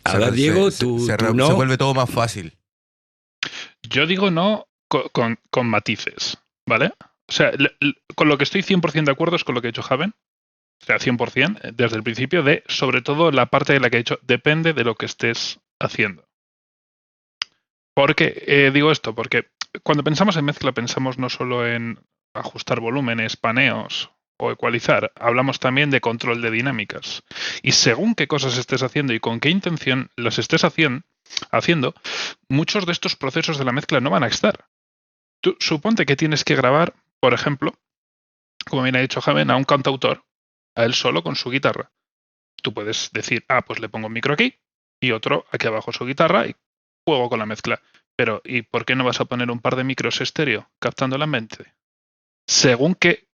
A ver, Diego, tú Se no. vuelve todo más fácil. Yo digo no con matices, ¿vale? O sea, con lo que estoy 100% de acuerdo es con lo que ha dicho Javen. O sea, 100% desde el principio de, sobre todo, la parte de la que ha dicho, depende de lo que estés haciendo. Porque digo esto, porque cuando pensamos en mezcla pensamos no solo en ajustar volúmenes, paneos o ecualizar, hablamos también de control de dinámicas. Y según qué cosas estés haciendo y con qué intención las estés haciendo, muchos de estos procesos de la mezcla no van a estar. Tú suponte que tienes que grabar, por ejemplo, como bien ha dicho Javen, a un cantautor, a él solo con su guitarra. Tú puedes decir, pues le pongo un micro aquí y otro aquí abajo su guitarra y juego con la mezcla. Pero, ¿y por qué no vas a poner un par de micros estéreo captando el ambiente? Según que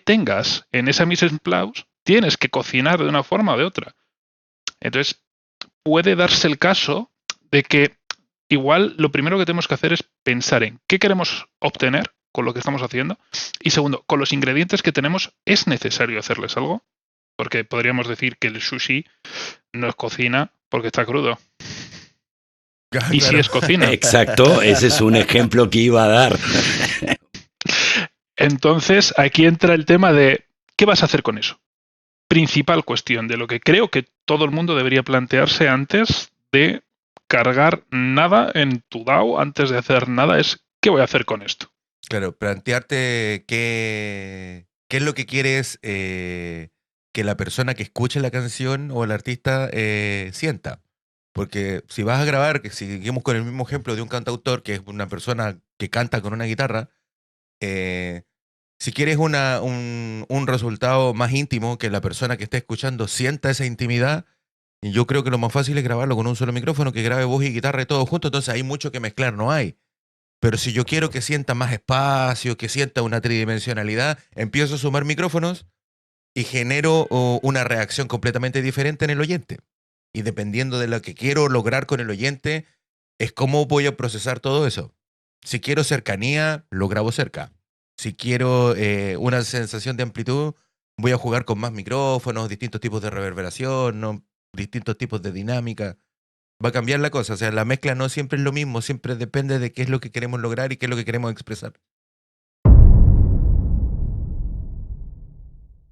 tengas en esa mise en place, tienes que cocinar de una forma o de otra. Entonces, puede darse el caso de que igual lo primero que tenemos que hacer es pensar en qué queremos obtener con lo que estamos haciendo y segundo, con los ingredientes que tenemos, ¿es necesario hacerles algo? Porque podríamos decir que el sushi no es cocina porque está crudo. Y si Claro. es cocina. Exacto, ese es un ejemplo que iba a dar. Entonces, aquí entra el tema de ¿qué vas a hacer con eso? Principal cuestión de lo que creo que todo el mundo debería plantearse antes de cargar nada en tu DAO, antes de hacer nada, es ¿qué voy a hacer con esto? Claro, plantearte qué es lo que quieres que la persona que escuche la canción o el artista sienta. Porque si vas a grabar, que si seguimos con el mismo ejemplo de un cantautor, que es una persona que canta con una guitarra, eh, si quieres un resultado más íntimo, que la persona que esté escuchando sienta esa intimidad, y yo creo que lo más fácil es grabarlo con un solo micrófono, que grabe voz y guitarra y todo junto, entonces hay mucho que mezclar, no hay. Pero si yo quiero que sienta más espacio, que sienta una tridimensionalidad, empiezo a sumar micrófonos y genero una reacción completamente diferente en el oyente. Y dependiendo de lo que quiero lograr con el oyente, es cómo voy a procesar todo eso. Si quiero cercanía, lo grabo cerca. Si quiero una sensación de amplitud, voy a jugar con más micrófonos, distintos tipos de reverberación, ¿no? Distintos tipos de dinámica. Va a cambiar la cosa. O sea, la mezcla no siempre es lo mismo, siempre depende de qué es lo que queremos lograr y qué es lo que queremos expresar.